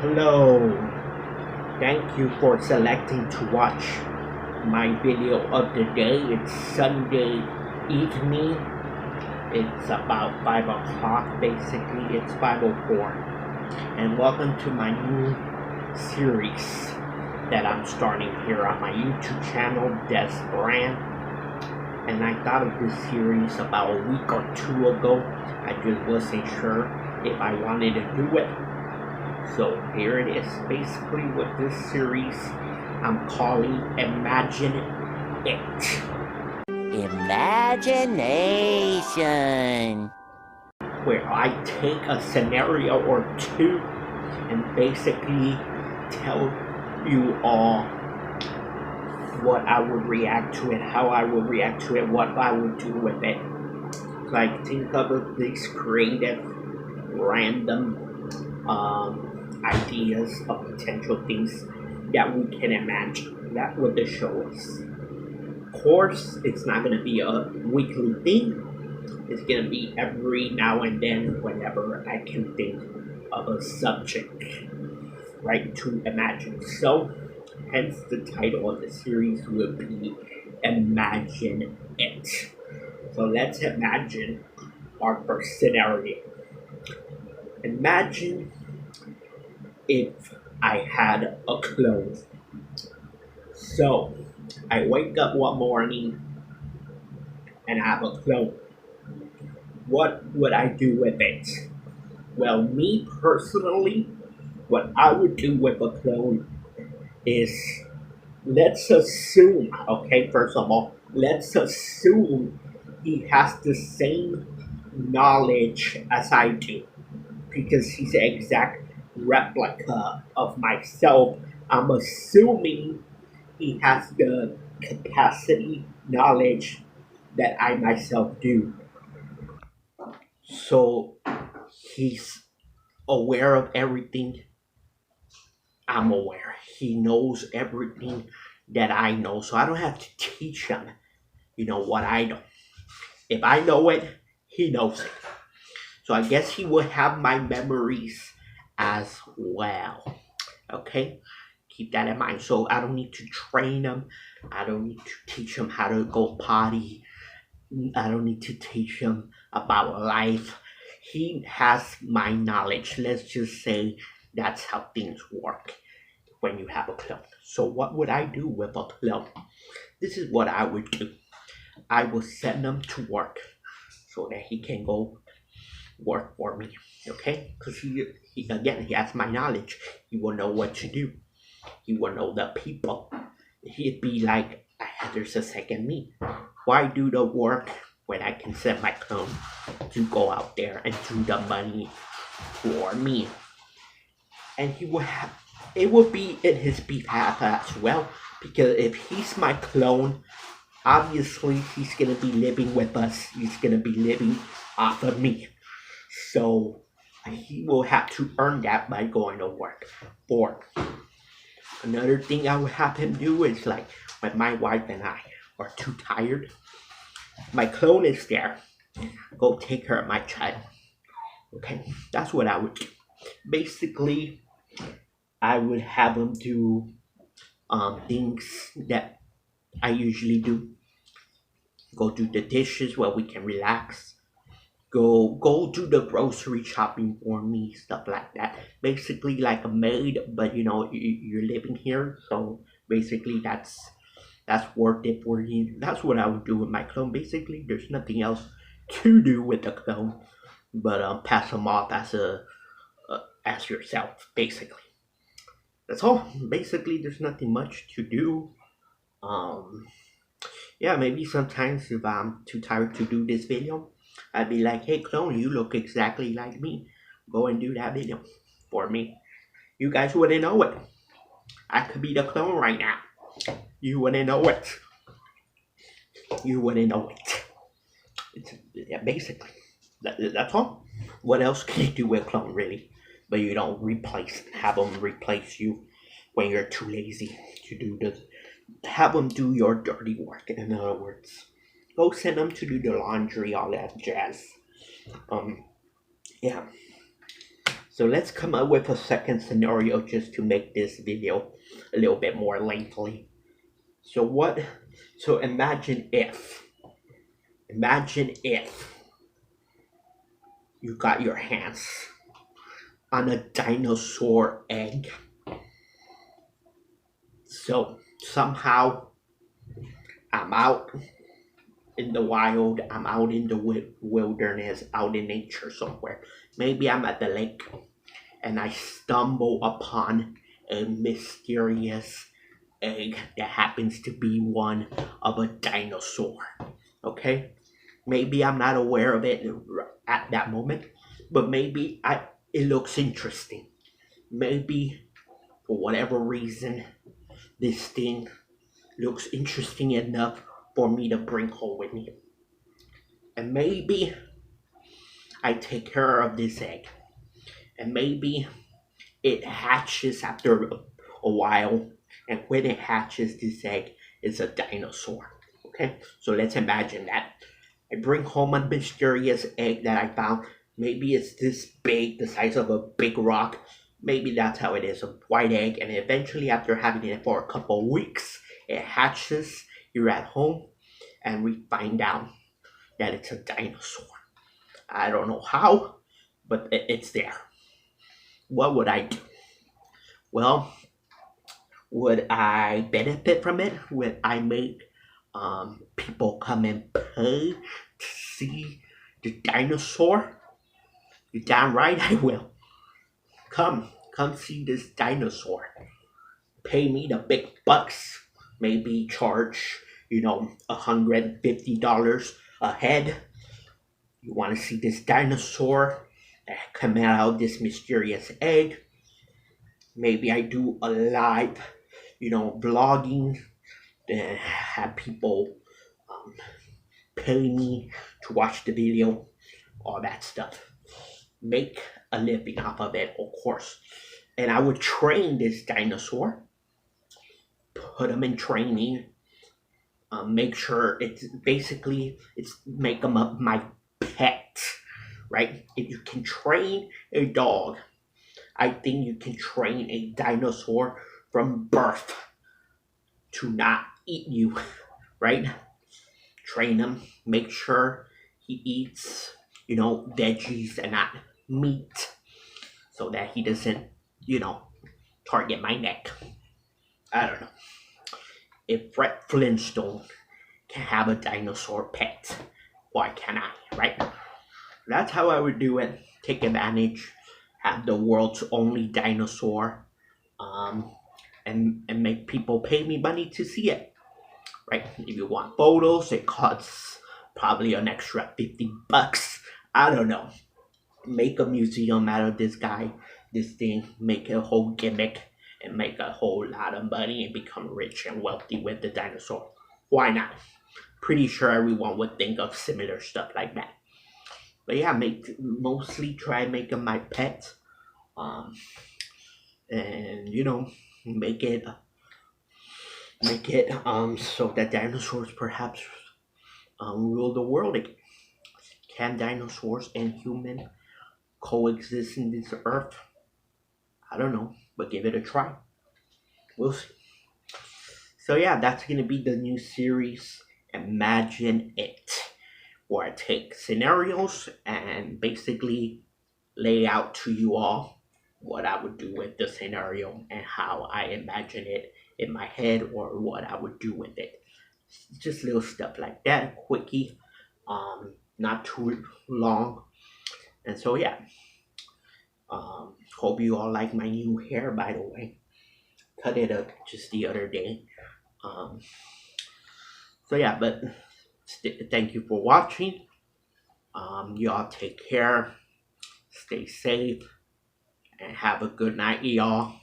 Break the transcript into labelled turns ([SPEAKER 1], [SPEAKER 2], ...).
[SPEAKER 1] Hello, thank you for selecting to watch my video of the day. It's Sunday evening. It's about 5 o'clock basically. It's 5:04. And welcome to my new series that I'm starting here on my YouTube channel, Des Brand. And I thought of this series about a week or two ago. I just wasn't sure if I wanted to do it. So here it is. Basically with this series, I'm calling Imagine It.
[SPEAKER 2] Imagination.
[SPEAKER 1] Where I take a scenario or two and basically tell you all what I would react to it, how I would react to it, what I would do with it. Like think of these creative, random ideas of potential things that we can imagine. That's what the show is. Of course, it's not going to be a weekly thing. It's going to be every now and then whenever I can think of a subject, right, to imagine. So, hence the title of the series will be Imagine It. So let's imagine our first scenario. Imagine if I had a clone. So, I wake up one morning and I have a clone. What would I do with it? Well, me personally, what I would do with a clone is, let's assume, okay, first of all, let's assume he has the same knowledge as I do, because he's an exact replica of myself. I'm assuming he has the capacity, knowledge that I myself do. So he's aware of everything I'm aware. He knows everything that I know. So I don't have to teach him, what I know. If I know it, he knows it. So I guess he will have my memories as well. Okay? Keep that in mind. So I don't need to train him. I don't need to teach him how to go potty. I don't need to teach him about life. He has my knowledge. Let's just say that's how things work when you have a clone. So what would I do with a clone? This is what I would do. I will send him to work so that he can go work for me. Okay? Because he has my knowledge. He will know what to do. He will know the people. He'd be like, there's a second me. Why do the work when I can send my clone to go out there and do the money for me? And it will be in his behalf as well, because if he's my clone, obviously he's gonna be living with us. He's gonna be living off of me. So he will have to earn that by going to work for me. Another thing I would have him do is, like, when my wife and I are too tired, my clone is there. Go take care of my child. Okay, that's what I would do. Basically, I would have him do things that I usually do. Go do the dishes while we can relax. Go do the grocery shopping for me, stuff like that. Basically, like a maid, but you're living here, so basically that's worth it for you. That's what I would do with my clone. Basically, there's nothing else to do with the clone, but pass them off as yourself. Basically, that's all. Basically, there's nothing much to do. Um, yeah, maybe sometimes if I'm too tired to do this video, I'd be like, hey clone, you look exactly like me. Go and do that video for me. You guys wouldn't know it. I could be the clone right now. You wouldn't know it. You wouldn't know it. Yeah, basically. That's all. What else can you do with clone, really? But you don't have them replace you when you're too lazy to do this. Have them do your dirty work, in other words. Go send them to do the laundry, all that jazz. Yeah. So let's come up with a second scenario just to make this video a little bit more lengthy. So what? So imagine if you got your hands on a dinosaur egg. So somehow I'm out in the wild, I'm out in the wilderness, out in nature somewhere. Maybe I'm at the lake and I stumble upon a mysterious egg that happens to be one of a dinosaur. Okay? Maybe I'm not aware of it at that moment, but maybe it looks interesting. Maybe for whatever reason this thing looks interesting enough for me to bring home with me. And maybe I take care of this egg. And maybe it hatches after a while. And when it hatches, this egg is a dinosaur. Okay? So let's imagine that. I bring home a mysterious egg that I found. Maybe it's this big, the size of a big rock. Maybe that's how it is, a white egg. And eventually, after having it for a couple of weeks, it hatches. You're at home, and we find out that it's a dinosaur. I don't know how, but it's there. What would I do? Well, would I benefit from it? Would I make people come and pay to see the dinosaur? You're damn right I will. Come see this dinosaur. Pay me the big bucks. Maybe charge, $150 a head. You want to see this dinosaur come out of this mysterious egg? Maybe I do a live, vlogging and have people um, pay me to watch the video, all that stuff. Make a living off of it, of course. And I would train this dinosaur, put him in training, make sure it's make him up my pet, right? If you can train a dog, I think you can train a dinosaur from birth to not eat you, right? Train him, make sure he eats, veggies and not meat, so that he doesn't, target my neck. I don't know. If Fred Flintstone can have a dinosaur pet, why can't I, right? That's how I would do it. Take advantage, have the world's only dinosaur, um, and make people pay me money to see it, right? If you want photos, it costs probably an extra $50. I don't know. Make a museum out of this thing, make a whole gimmick, and make a whole lot of money and become rich and wealthy with the dinosaur. Why not? Pretty sure everyone would think of similar stuff like that. But yeah, mostly try making my pet, um, and make it so that dinosaurs perhaps rule the world again. Can dinosaurs and human coexist in this earth? I don't know, but give it a try. We'll see. So yeah, that's gonna be the new series. Imagine it, where I take scenarios and basically lay out to you all what I would do with the scenario and how I imagine it in my head, or what I would do with it. Just little stuff like that, quickie, not too long. And so yeah, hope you all like my new hair. By the way, cut it up just the other day. Um, so yeah, but thank you for watching. Y'all take care, stay safe, and have a good night, y'all.